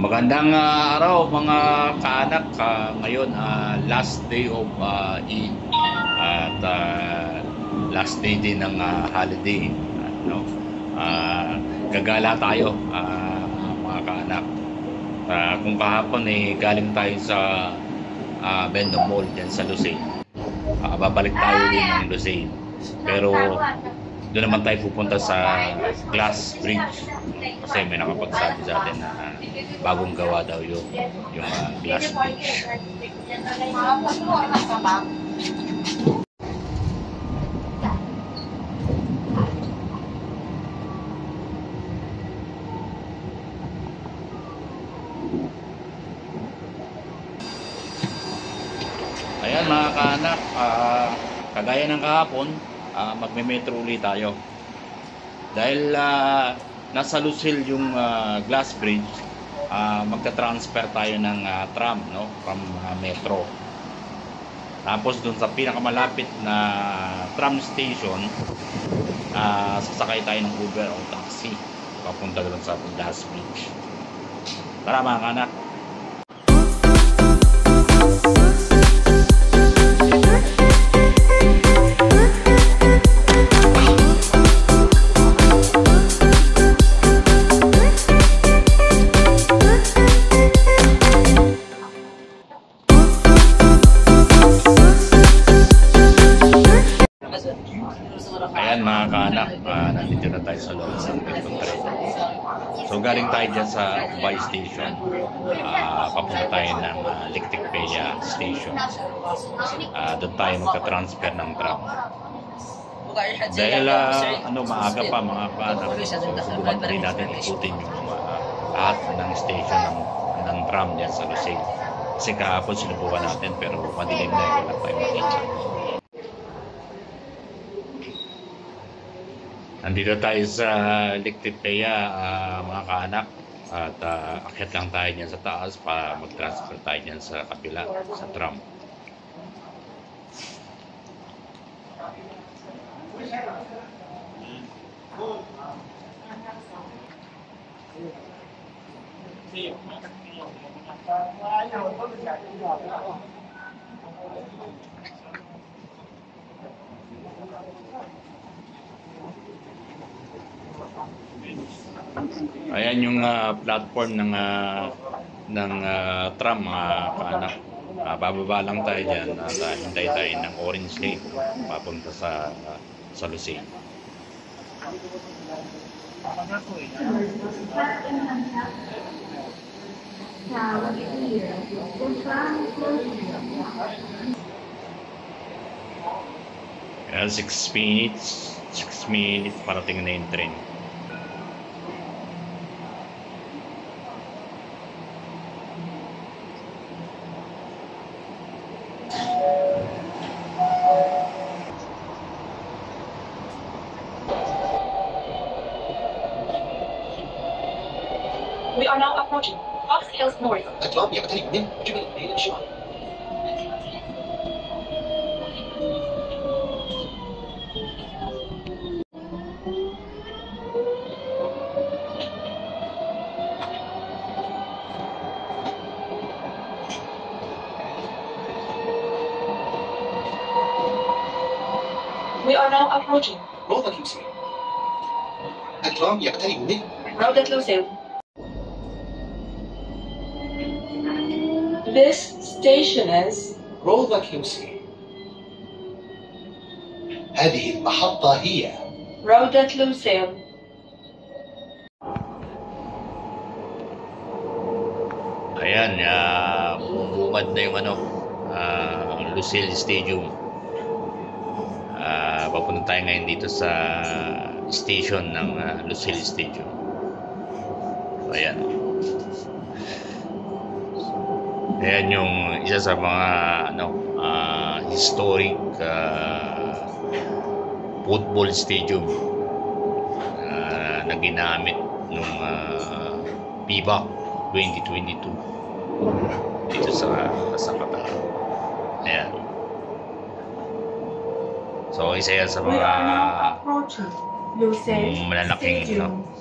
Magandang araw mga kaanak. Ngayon last day of Eid at last day din ng holiday. No? Gagala tayo mga kaanak. Kung kahapon galing tayo sa Bendo Mall dyan sa Lucay. Babalik tayo din ng Lucay. Pero doon naman tayo pupunta sa Glass Bridge kasi may nakapagsabi sa atin na bagong gawa daw yung Glass Bridge. Ayan mga kaanak, kagaya ng kahapon, magme-metro ulit tayo dahil nasa Lucille yung Glass Bridge. Magta-transfer tayo ng tram, no, from metro, tapos dun sa pinakamalapit na tram station sasakay tayo ng Uber o taxi papunta doon sa Glass Bridge. Tara mga kanak. Ayan mga kaanak, nandito na tayo sa loob ng Pagpuntarita. So galing tayo dyan sa Ubay Station, papunta tayo ng Liktikpeya Station. Doon tayo magka-transfer ng tram. Dahil maaga pa mga kaanak, so subukan rin natin ikutin yung lahat ng station ng tram dyan sa Lucay. Kasi kahapon sinubukan natin pero madilim na, wala tayong makita. Nandito tayo sa Liktikpeya mga kaanak at akyat lang tayo dyan sa taas para mag-transfer tayo dyan sa kabila sa tram. Ayan yung platform ng tram mga kaanak. Bababa lang tayo dyan at hintay tayo ng orange lane papunta sa Lucay. Ayan, 6 minutes parating na yung train. We are now approaching Fox Hills North. الترام يقترب من جبل الليل الشمال. We are now approaching روضة لوسيل. الترام يقترب من Route Lucille. This station is روضة لوسيل. هذه المحطة هي Route Lucille. Ayan, bumungad na yung Lucille Stadium. Papunta tayo ngayon dito sa station ng Lucille Stadium. So, ayan. Ayan yung isa sa mga historic football stadium na ginamit nung PBAC 2022 dito sa Qatar. Ayan. So isa yan sa mga malalaking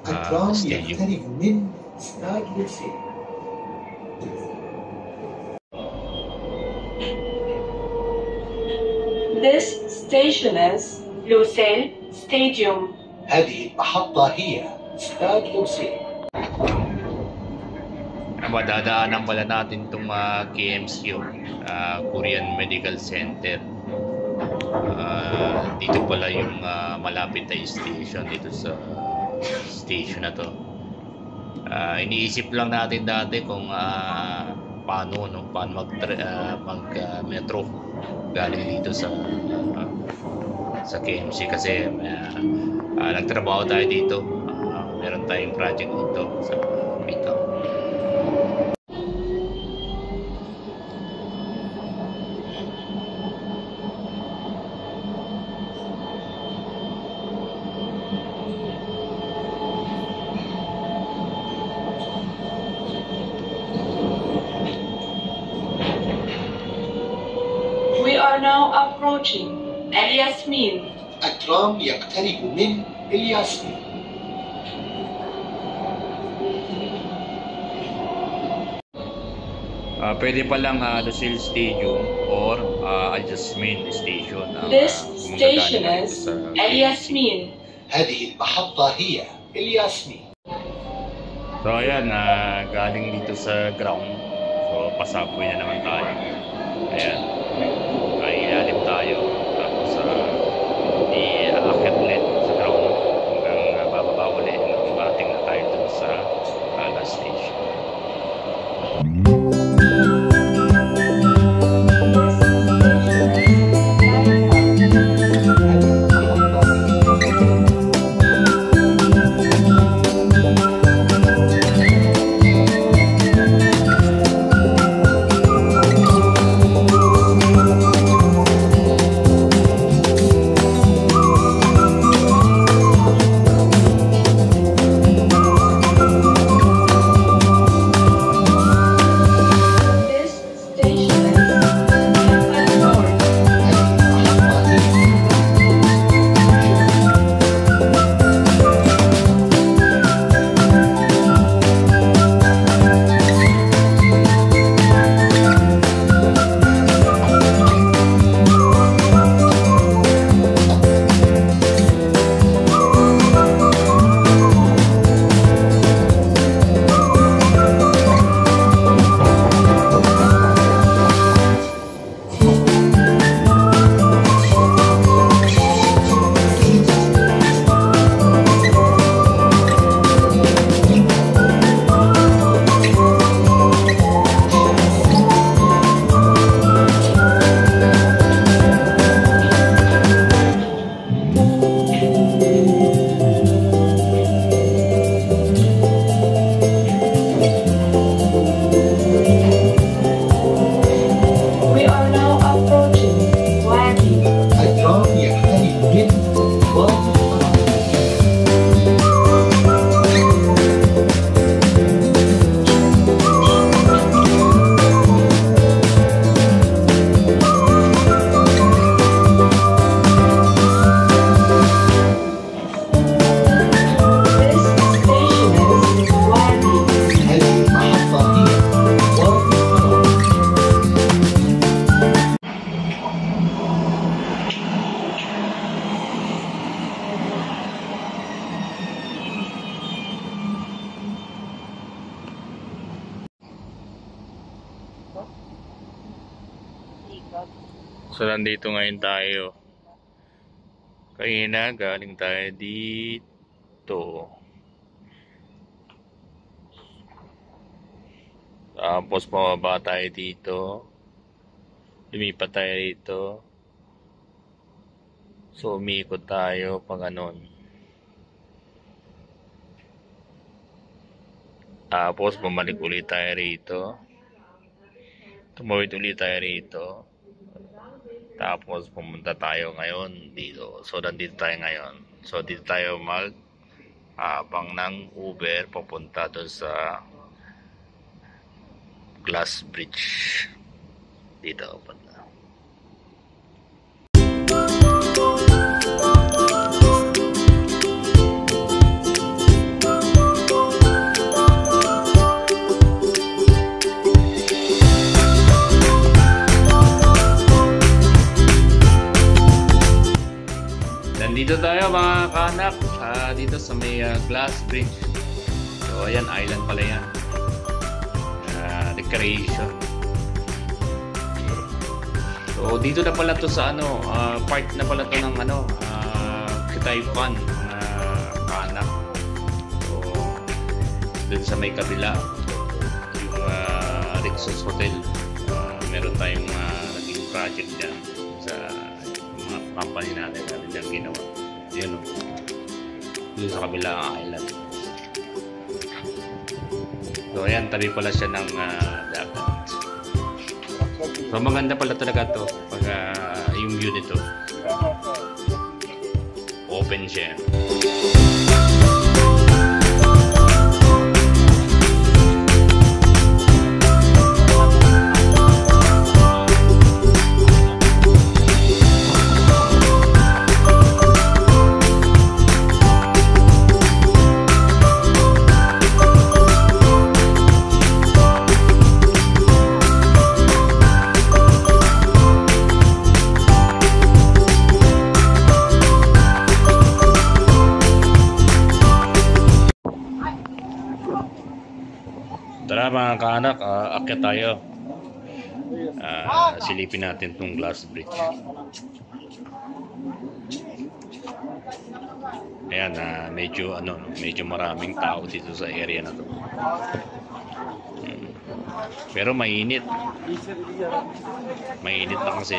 الترام stadium. يقترب من استاد لوسيل. This station is Lusail Stadium. هذه المحطة هي استاد لوسيل. Madadaanan pala natin itong KMCO, Korean Medical Center. Dito pala yung malapit na station dito sa station na to. Iniisip lang natin dati kung paano mag metro galing dito sa KMC kasi nagtrabaho tayo dito. Meron tayong project dito sa Bitaw. We are now approaching الياسمين. الترام يقترب من الياسمين. Pwede palang Lusail Stadium or Al-Jasmine Station. This station is الياسمين. هذه المحطة هي الياسمين. So ayan, galing dito sa ground. So pasubway na naman tayo. Ayan, ay ilalim tayo. Tapos i-akit ulit sa ground hanggang bababa ulit. Bating na tayo dun sa last station. So nandito ngayon tayo. Kanina galing tayo dito. Tapos pababa tayo dito. Lumipat tayo dito. So umikot tayo pag ganon. Tapos bumalik ulit tayo rito. Tumawid ulit tayo rito. Tapos pumunta tayo ngayon dito. So nandito tayo ngayon. So dito tayo abang ng Uber papunta doon sa Glass Bridge. Dito papunta. Dito tayo mga kaanak, dito sa may glass bridge. So ayan, island pala yan. Recreation. So dito na pala to sa ano, part na pala to ng ano, Kitayukan, kaanak. So dun sa may kabila, yung Rixos Hotel, meron tayong naging project dyan sa mga company natin dyan ginawa. Yun o, dun sa kabila ang island. So ayan, tabi pala siya ng dagat. So maganda pala talaga to pag yung view nito. Open siya. Tara mga kaanak, akyat tayo. Silipin natin tong glass bridge. Ayan, medyo maraming tao dito sa area na to. Pero mainit. Mainit na kasi.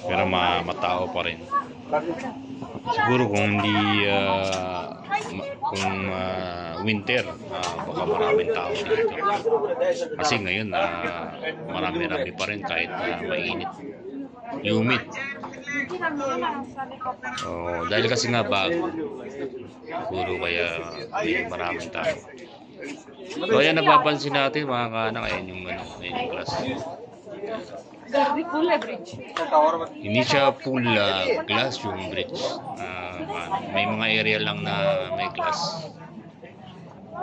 Pero matao pa rin. Siguro kung hindi winter, baka maraming tao dito. Kasi ngayon marami-rami pa rin kahit mainit. Humid. Dahil kasi nga bago. Siguro kaya maraming tao. So ayan, napapansin natin mga kaanak, ayan yung glass. Hindi siya full glass yung bridge. May mga area lang na may glass.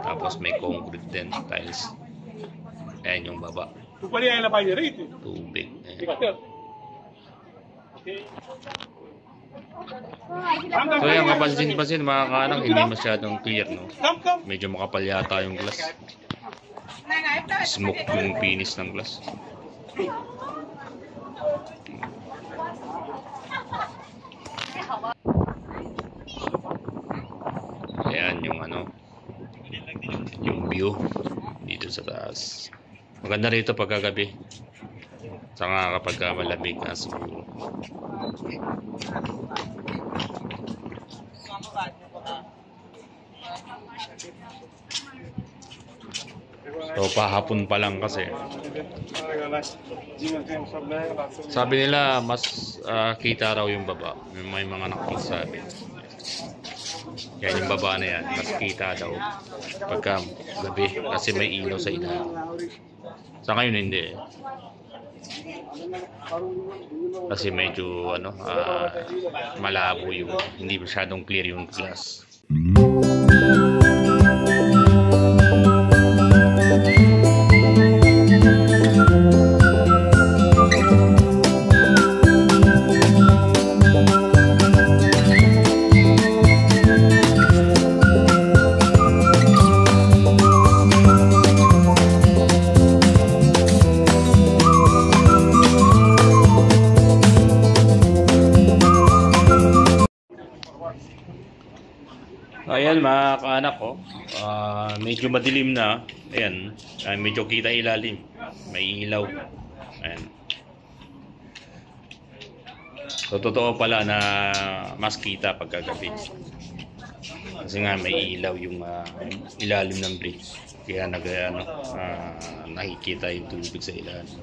Tapos may concrete din, tiles. Ayan yung baba. Tubig. So ayan, kapansin-pansin mga kaanak, hindi masyadong clear, no? Medyo makapal yata yung glass. Smoke yung finish ng glass. Ayan yung yung view dito sa taas. Maganda rito pagkagabi. Saka kapag malamig na siguro. So pahapon pa lang kasi. Sabi nila mas kita raw yung baba. May mga nakapagsabi. Yan yung baba na yan, mas kita daw pagka gabi kasi may ilaw sa ilalim. Sa ngayon hindi. Kasi medyo malabo yung, hindi masyadong clear yung glass. Ayan mga kaanak ko, medyo madilim na. Ayan, medyo kita ilalim. May ilaw. Ayan. So totoo pala na mas kita pagkagabi. Kasi nga may ilaw yung ilalim ng bridge. Kaya nakikita yung tubig sa ilalim.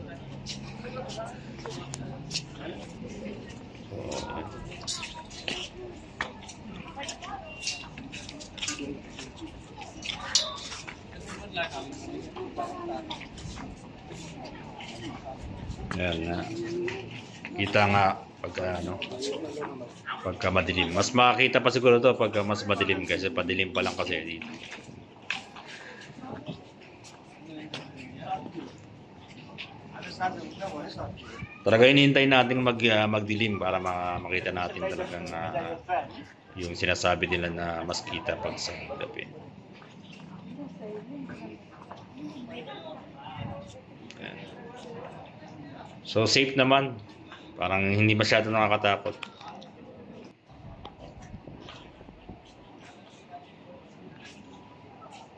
Ayan nga. Kita nga pagka madilim. Mas makakita pa siguro to pagka mas madilim kasi padilim pa lang kasi dito. Talaga hinihintay natin magdilim para makita natin talagang yung sinasabi nila na mas kita pag sa gabi. Ayan. So safe naman. Parang hindi masyado nakakatakot.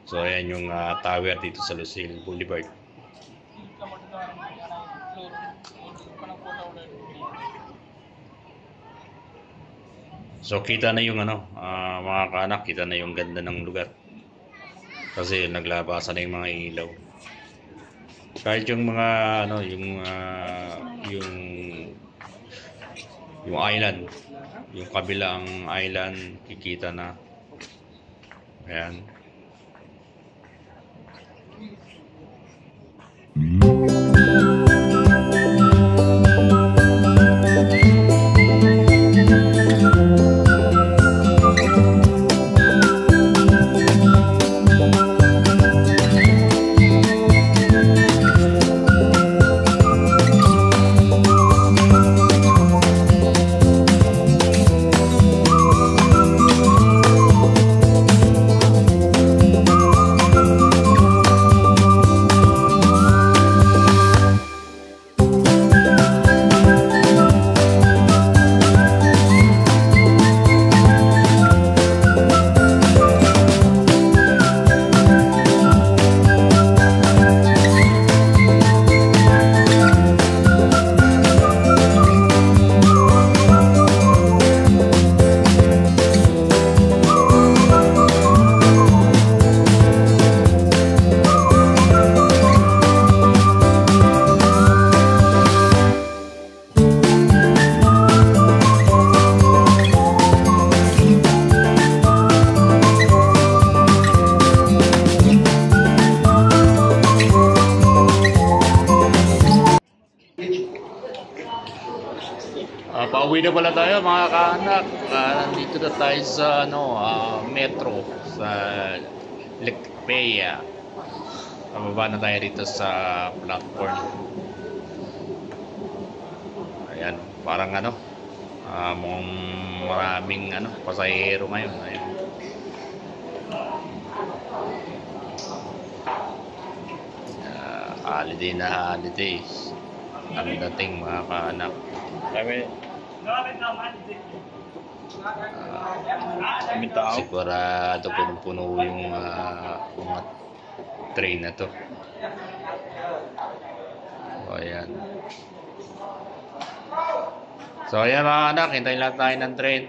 So ayan yung tower dito sa Lucille Boulevard. So kita na yung mga kaanak, kita na yung ganda ng lugar. Kasi naglabasan na yung mga ilaw. Kahit yung mga yung island, yung kabilang island kikita na. Ayan. Pauwi na pala tayo mga kaanak. Nandito na tayo sa metro sa Lecpea. Pababa na tayo dito sa platform. Ayan, parang mukhang maraming pasahero ngayon. Ayan. Holiday na holidays. Ang dating mga kaanak. Sigurado punong-puno yung mga train na to. So ayan. So ayan mga anak, hintayin lang tayo ng train.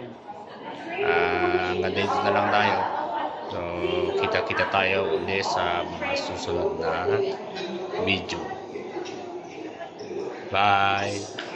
Hanggang dito na lang tayo. So kita-kita tayo ulit sa mga susunod na video. Bye!